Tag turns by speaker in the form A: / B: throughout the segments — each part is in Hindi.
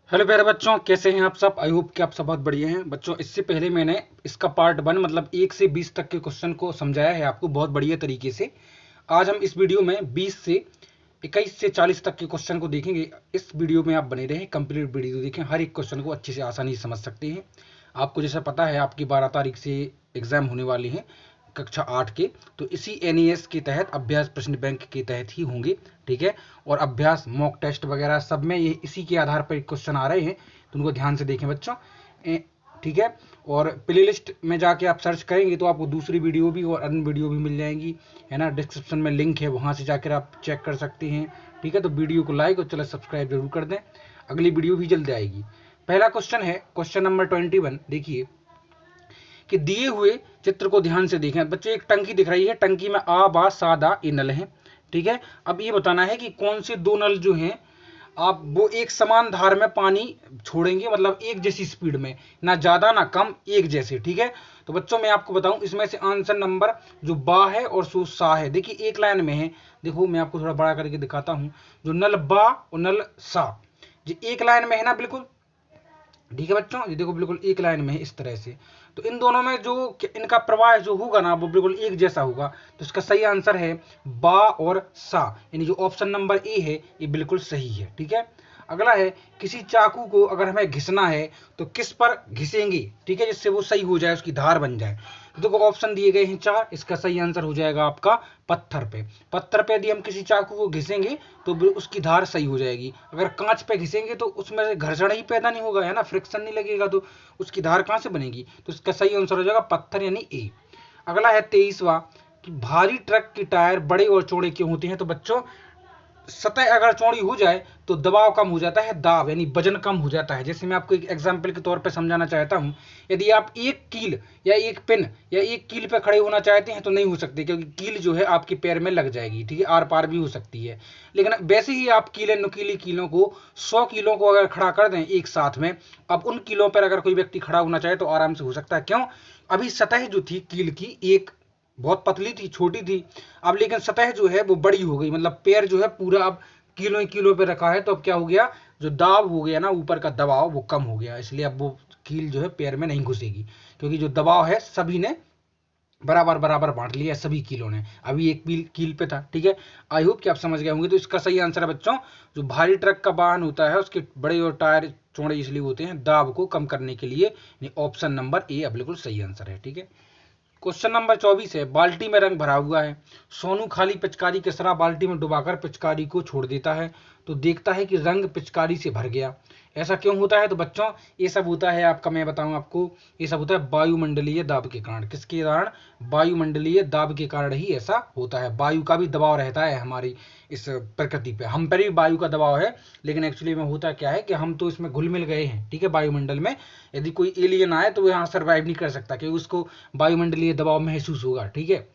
A: हेलो प्यारे बच्चों, कैसे हैं आप सब। आई होप कि आप सब बहुत बढ़िया हैं। बच्चों, इससे पहले मैंने इसका पार्ट 1 मतलब 1 से 20 तक के क्वेश्चन को समझाया है आपको बहुत बढ़िया तरीके से। आज हम इस वीडियो में 20 से 21 से 40 तक के क्वेश्चन को देखेंगे। इस वीडियो में आप बने रहें, कंप्लीट वीडियो देखें, हर एक क्वेश्चन को अच्छे से आसानी से समझ सकते हैं। आपको जैसा पता है आपकी 12 तारीख से एग्जाम होने वाली हैं कक्षा 8 के, तो इसी एनईएस के तहत अभ्यास प्रश्न बैंक के तहत ही होंगे। ठीक है, और अभ्यास मॉक टेस्ट वगैरह सब में ये इसी के आधार पर क्वेश्चन आ रहे हैं, तो उनको ध्यान से देखें बच्चों। ठीक है, और प्ले लिस्ट में जाके आप सर्च करेंगे तो आपको दूसरी वीडियो भी और अन्य वीडियो भी मिल जाएंगी, है ना। डिस्क्रिप्शन में लिंक है, वहाँ से जाकर आप चेक कर सकते हैं। ठीक है, तो वीडियो को लाइक और चलो सब्सक्राइब जरूर कर दें, अगली वीडियो भी जल्द आएगी। पहला क्वेश्चन है क्वेश्चन नंबर 21। देखिए कि दिए हुए चित्र को ध्यान से देखें बच्चों। एक टंकी दिख रही है, टंकी में आ बा सा दा ये नल है। ठीक है, अब ये बताना है कि कौन से दो नल जो हैं आप वो एक समान धार में पानी छोड़ेंगे, मतलब एक जैसी स्पीड में, ना ज्यादा ना कम, एक जैसे। ठीक है, तो बच्चों मैं आपको बताऊं इसमें से आंसर नंबर जो बा है और सो सा है। देखिए एक लाइन में है, देखो मैं आपको थोड़ा बड़ा करके दिखाता हूं। जो नल बा और नल सा ये एक लाइन में है ना, बिल्कुल। ठीक है बच्चों, ये देखो बिल्कुल एक लाइन में है इस तरह से। तो इन दोनों में जो इनका प्रवाह जो होगा ना वो बिल्कुल एक जैसा होगा। तो इसका सही आंसर है बा और सा, यानी जो ऑप्शन नंबर ए है ये बिल्कुल सही है। ठीक है, अगला है किसी चाकू को अगर हमें घिसना है तो किस पर घिसेंगे, ठीक है, जिससे वो सही हो जाए, उसकी धार बन जाए। तो देखो ऑप्शन दिए गए हैं 4, इसका सही आंसर हो जाएगा आपका पत्थर पे। पत्थर पे यदि हम किसी चाकू को घिसेंगे तो उसकी धार सही हो जाएगी। अगर कांच पे घिसेंगे तो उसमें से घर्षण ही पैदा नहीं होगा, है ना, फ्रिक्शन नहीं लगेगा, तो उसकी धार कहां से बनेगी। तो इसका सही आंसर हो जाएगा पत्थर, यानी ए। अगला है 23वां कि भारी ट्रक के टायर बड़े और चौड़े क्यों होते हैं। तो बच्चों सतह अगर चौड़ी हो जाए तो दबाव कम हो जाता है, दाब यानी वजन कम हो जाता है। जैसे मैं आपको एक एग्जांपल के तौर पे समझाना चाहता हूं, यदि आप एक कील या एक पिन या एक कील पे खड़े होना चाहते हैं तो नहीं हो सकते, क्योंकि कील जो है आपके पैर में लग जाएगी। ठीक है, आर पार भी हो सकती है। लेकिन वैसे ही आप कीले नुकीली कीलों को 100 किलो को अगर खड़ा कर दें एक साथ में, अब उन कीलों पर अगर कोई व्यक्ति खड़ा होना चाहे तो आराम से हो सकता है। क्यों, अभी सतह जो थी कील की एक बहुत पतली थी, छोटी थी। अब लेकिन सतह जो है वो बड़ी हो गई, मतलब पैर जो है पूरा अब किलो ही किलो पे रखा है, तो अब क्या हो गया, जो दाब हो गया ना, ऊपर का दबाव वो कम हो गया, इसलिए अब वो कील जो है पैर में नहीं घुसेगी, क्योंकि जो दबाव है सभी ने बराबर बराबर बांट लिया, सभी कीलों ने। अभी एक कील पे था। ठीक है, आई होप कि आप समझ गए होंगे। तो इसका सही आंसर है बच्चों, जो भारी ट्रक का वाहन होता है उसके बड़े और टायर चौड़े इसलिए होते हैं दाब को कम करने के लिए। ऑप्शन नंबर ए अब बिल्कुल सही आंसर है। ठीक है, क्वेश्चन नंबर 24 है बाल्टी में रंग भरा हुआ है। सोनू खाली पिचकारी के सरा बाल्टी में डुबाकर पिचकारी को छोड़ देता है, तो देखता है कि रंग पिचकारी से भर गया। ऐसा क्यों होता है। तो बच्चों ये सब होता है आपका, मैं बताऊं आपको, ये सब होता है वायुमंडलीय दाब के कारण। किसके कारण, वायुमंडलीय दाब के कारण ही ऐसा होता है। वायु का भी दबाव रहता है हमारी इस प्रकृति पे, हम पर भी वायु का दबाव है, लेकिन एक्चुअली में होता क्या है कि हम तो इसमें घुल मिल गए हैं। ठीक है, वायुमंडल में यदि कोई एलियन आए तो वो यहाँ सर्वाइव नहीं कर सकता, क्योंकि उसको वायुमंडलीय दबाव महसूस होगा। ठीक है,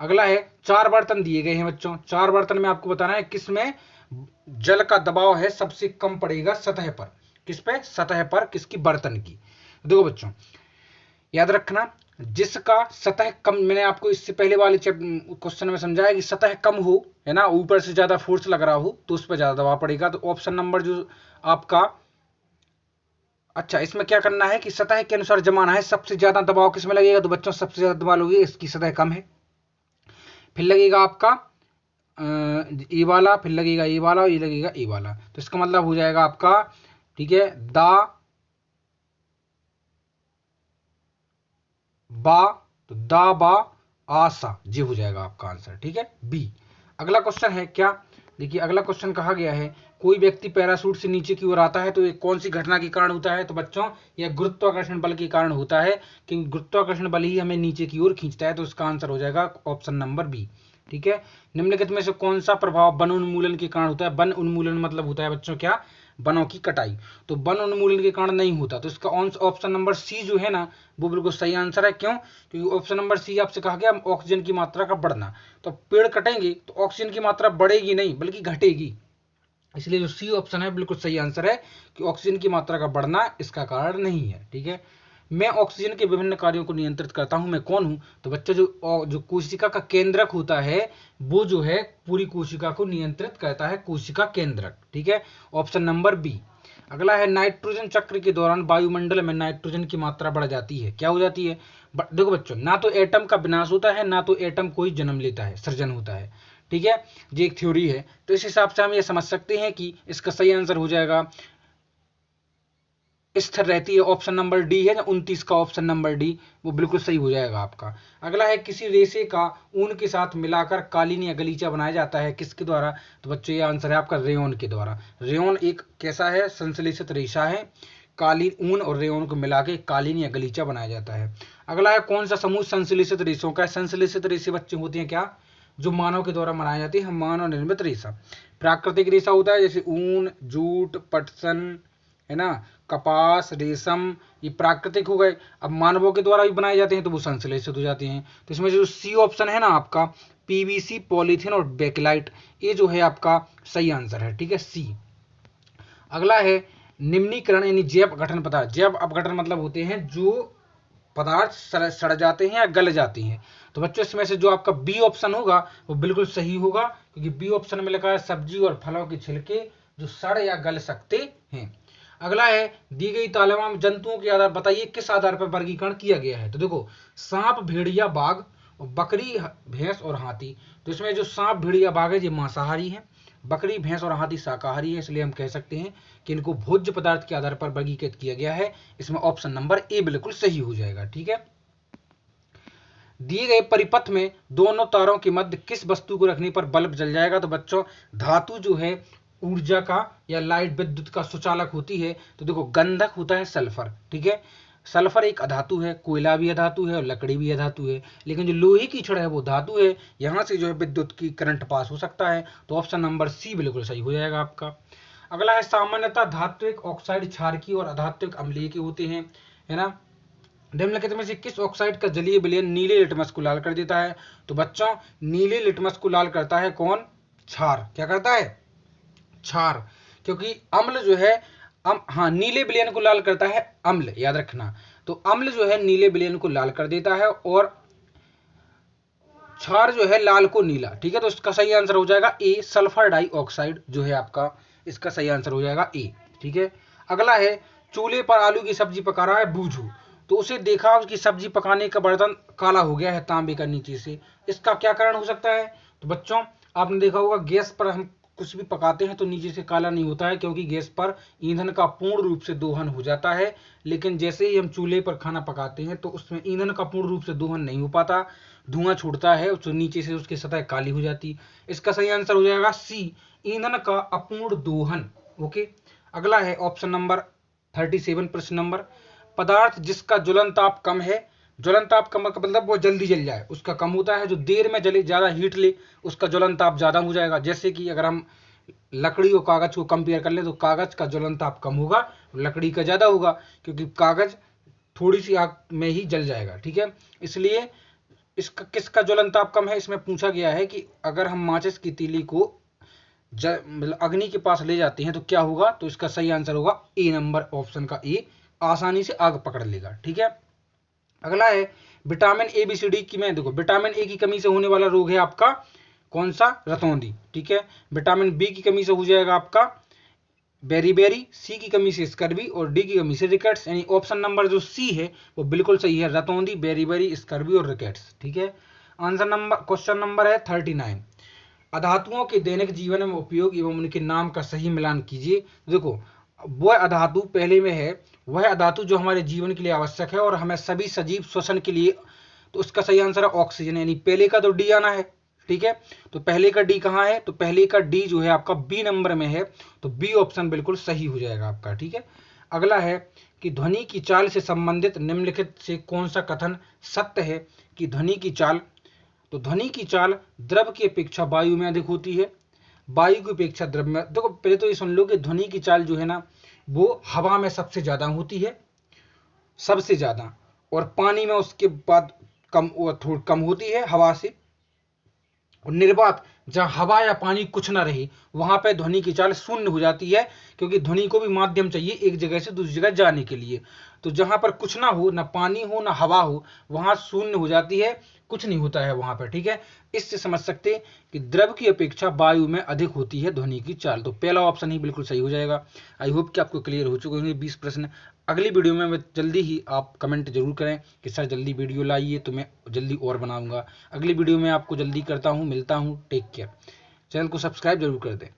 A: अगला है 4 बर्तन दिए गए हैं बच्चों। 4 बर्तन में आपको बताना है किसमें जल का दबाव है सबसे कम पड़ेगा सतह पर, किस पे, सतह पर, किसकी, बर्तन की। देखो बच्चों याद रखना, जिसका सतह कम, मैंने आपको इससे पहले वाले क्वेश्चन में समझाया कि सतह कम हो, है ना, ऊपर से ज्यादा फोर्स लग रहा हो तो उस पर ज्यादा दबाव पड़ेगा। तो ऑप्शन नंबर जो आपका, अच्छा इसमें क्या करना है कि सतह के अनुसार जमाना है, सबसे ज्यादा दबाव किसमें लगेगा। तो बच्चों सबसे ज्यादा दबाव लगेगा इसकी सतह कम है, फिर लगेगा आपका ए वाला, फिर लगेगा ए वाला, और ये लगेगा ए वाला। तो इसका मतलब हो जाएगा आपका, ठीक है, दा बा, तो दा बा आसा, ये हो जाएगा आपका आंसर। ठीक है, बी। अगला क्वेश्चन है क्या, देखिए अगला क्वेश्चन कहा गया है कोई व्यक्ति पैराशूट से नीचे की ओर आता है तो ये कौन सी घटना के कारण होता है। तो बच्चों यह गुरुत्वाकर्षण बल के कारण होता है, क्योंकि गुरुत्वाकर्षण बल ही हमें नीचे की ओर खींचता है। तो इसका आंसर हो जाएगा ऑप्शन नंबर बी। ठीक है, निम्नलिखित में से कौन सा प्रभाव वन उन्मूलन के कारण होता है। वन उन्मूलन मतलब होता है बच्चों क्या, वनों की कटाई। तो वन उन्मूलन के कारण नहीं होता, तो इसका ऑप्शन नंबर सी जो है ना वो बिल्कुल सही आंसर है। क्यों, क्योंकि ऑप्शन नंबर सी आपसे कहा गया ऑक्सीजन की मात्रा का बढ़ना। तो पेड़ कटेंगे तो ऑक्सीजन की मात्रा बढ़ेगी नहीं बल्कि घटेगी, इसलिए जो सी ऑप्शन है बिल्कुल सही आंसर है कि ऑक्सीजन की मात्रा का बढ़ना इसका कारण नहीं है। ठीक है, मैं ऑक्सीजन के विभिन्न कार्यों को नियंत्रित करता हूं, मैं कौन हूं। तो बच्चों जो कोशिका का केंद्रक होता है वो जो है पूरी कोशिका को नियंत्रित करता है, कोशिका केंद्रक। ठीक है, ऑप्शन नंबर बी। अगला है नाइट्रोजन चक्र के दौरान वायुमंडल में नाइट्रोजन की मात्रा बढ़ जाती है। क्या हो जाती है? देखो बच्चों, ना तो एटम का विनाश होता है, ना तो एटम कोई जन्म लेता है, सृजन होता है। ठीक है, ये एक थ्योरी है। तो इस हिसाब से हम ये समझ सकते हैं कि इसका सही आंसर हो जाएगा स्थिर रहती है, ऑप्शन नंबर डी है, 29 का ऑप्शन नंबर डी वो बिल्कुल सही हो जाएगा आपका। अगला है किसी रेशे का ऊन के साथ मिलाकर कालीन या गलीचा बनाया जाता है, किसके द्वारा? तो बच्चों ये आंसर है आपका रेयॉन के द्वारा। रेयॉन एक कैसा है? संश्लेषित रेशा है। कालीन, ऊन और रेयॉन को मिला के कालीन या गलीचा बनाया जाता है। अगला है कौन सा समूह संश्लेषित रेशों का है? संश्लेषित रेशे बच्चे होते हैं क्या? जो मानव के द्वारा बनाई जाती है, मानव निर्मित रेशा। प्राकृतिक रेशा होता है जैसे ऊन, जूट, पटसन, है ना, कपास, रेशम, ये प्राकृतिक हो गए। अब मानवों के द्वारा भी बनाए जाते हैं तो वो संश्लेषित हो जाते हैं। तो इसमें जो सी ऑप्शन है ना आपका, पीवीसी, पॉलीथीन और बेकलाइट, ये जो है आपका सही आंसर है। ठीक है, सी। अगला है निम्नीकरण यानी जैव अपघटन पदार्थ। जैव अपघटन मतलब होते हैं जो पदार्थ सड़ जाते हैं या गल जाते हैं। तो बच्चों इसमें से जो आपका बी ऑप्शन होगा वो बिल्कुल सही होगा, क्योंकि बी ऑप्शन में लिखा है सब्जी और फलों के छिलके जो सड़ या गल सकते हैं। अगला है दी गई तालिका में जंतुओं के आधार बताइए किस आधार पर वर्गीकरण किया गया है। तो देखो, सांप, भेड़िया, बाघ, बकरी, भैंस और हाथी। तो इसमें जो सांप, भेड़िया, बाघ है ये मांसाहारी है, बकरी, भैंस और हाथी शाकाहारी है, इसलिए हम कह सकते हैं कि इनको भोज्य पदार्थ के आधार पर वर्गीकृत किया गया है। इसमें ऑप्शन नंबर ए बिल्कुल सही हो जाएगा। ठीक है, दिए गए परिपथ में दोनों तारों के मध्य किस वस्तु को रखने पर बल्ब जल जाएगा? तो बच्चों धातु जो है ऊर्जा का या लाइट विद्युत का सुचालक होती है। तो देखो, गंधक होता है सल्फर। ठीक है, सल्फर एक अधातु है, कोयला भी अधातु है और लकड़ी भी अधातु है, लेकिन जो लोहे की छड़ है वो धातु है, यहां से जो है विद्युत की करंट पास हो सकता है। तो ऑप्शन नंबर सी बिल्कुल सही हो जाएगा आपका। अगला है सामान्यतः धात्विक ऑक्साइड क्षारकीय और अधात्विक अम्लीय के होते हैं, है ना। निम्नलिखित में से किस ऑक्साइड का जलीय विलयन नीले लिटमस को लाल कर देता है? तो बच्चों नीले लिटमस को लाल करता है कौन? क्षार। क्या करता है? क्षार। क्योंकि अम्ल जो है हाँ, नीले विलयन को लाल करता है अम्ल, याद रखना। तो अम्ल जो है नीले विलयन को लाल कर देता है और क्षार जो है लाल को नीला। ठीक है, तो इसका सही आंसर हो जाएगा ए, सल्फर डाइऑक्साइड जो है आपका, इसका सही आंसर हो जाएगा ए। ठीक है, अगला है चूल्हे पर आलू की सब्जी पका रहा है बूझू, तो उसे देखा उसकी सब्जी पकाने का बर्तन काला हो गया है तांबे का नीचे से। इसका क्या कारण हो सकता है? तो बच्चों आपने देखा होगा गैस पर हम कुछ भी पकाते हैं तो नीचे से काला नहीं होता है, क्योंकि गैस पर ईंधन का पूर्ण रूप से दोहन हो जाता है। लेकिन जैसे ही हम चूल्हे पर खाना पकाते हैं तो उसमें ईंधन का पूर्ण रूप से दोहन नहीं हो पाता, धुआं छूटता है, तो नीचे से उसकी सतह काली हो जाती। इसका सही आंसर हो जाएगा सी, ईंधन का अपूर्ण दोहन। ओके, अगला है ऑप्शन नंबर 37, प्रश्न नंबर, पदार्थ जिसका ज्वलन ताप कम है, ज्वलन ताप कम का मतलब वो जल्दी जल जाए, उसका कम होता है। जो देर में जले, ज्यादा हीट ले, उसका ज्वलन ताप ज्यादा हो जाएगा। जैसे कि अगर हम लकड़ी और कागज को कंपेयर कर ले तो कागज का ज्वलन ताप कम होगा, लकड़ी का ज्यादा होगा, क्योंकि कागज थोड़ी सी आग में ही जल जाएगा। ठीक है, इसलिए इसका किसका ज्वलन ताप कम है, इसमें पूछा गया है कि अगर हम माचिस की तीली को मतलब अग्नि के पास ले जाते हैं तो क्या होगा? तो इसका सही आंसर होगा ए नंबर, ऑप्शन का ए, आसानी से आग पकड़ लेगा। ठीक है, अगला है vitamin A, B, C, D की में देखो, विटामिन ए की कमी से होने वाला रोग है आपका कौन सा? रतौंधी। ठीक है, विटामिन बी की कमी से हो जाएगा आपका बेरीबेरी, सी की कमी से स्कर्वी और डी की कमी से रिकेट्स। यानी ऑप्शन नंबर जो सी है वो बिल्कुल सही है, रतौंधी, बेरीबेरी, स्कर्वी और रिकेट्स। ठीक है, आंसर नंबर, क्वेश्चन नंबर है 39, अधातुओं के दैनिक जीवन में उपयोग एवं उनके नाम का सही मिलान कीजिए। देखो, वह अधातु पहले में है, वह अधातु जो हमारे जीवन के लिए आवश्यक है और हमें सभी सजीव श्वसन के लिए, तो उसका सही आंसर है ऑक्सीजन। यानी पहले का तो डी आना है। ठीक है, तो पहले का डी कहाँ है? तो पहले का डी जो है आपका बी नंबर में है, तो बी ऑप्शन बिल्कुल सही हो जाएगा आपका। ठीक है, अगला है कि ध्वनि की चाल से संबंधित निम्नलिखित से कौन सा कथन सत्य है? कि ध्वनि की चाल, तो ध्वनि की चाल द्रव की अपेक्षा वायु में अधिक होती है, वायु की अपेक्षा द्रव में। देखो पहले तो ये सुन लो कि ध्वनि की चाल जो है ना वो हवा में सबसे ज्यादा होती है, सबसे ज्यादा, और पानी में उसके बाद कम, थोड़ी कम होती है हवा से। और निर्वात, जहां हवा या पानी कुछ ना रहे वहां पे ध्वनि की चाल शून्य हो जाती है, क्योंकि ध्वनि को भी माध्यम चाहिए एक जगह से दूसरी जगह जाने के लिए। तो जहां पर कुछ ना हो, ना पानी हो ना हवा हो, वहां शून्य हो जाती है, कुछ नहीं होता है वहां पर, ठीक है। इससे समझ सकते हैं कि द्रव की अपेक्षा वायु में अधिक होती है ध्वनि की चाल। तो पहला ऑप्शन ही बिल्कुल सही हो जाएगा। आई होप कि आपको क्लियर हो चुके होंगे 20 प्रश्न। अगली वीडियो में मैं जल्दी ही, आप कमेंट जरूर करें कि सर जल्दी वीडियो लाइए, तो मैं जल्दी और बनाऊंगा। अगली वीडियो में आपको जल्दी करता हूँ, मिलता हूँ। Take care. चैनल को सब्सक्राइब जरूर कर दें।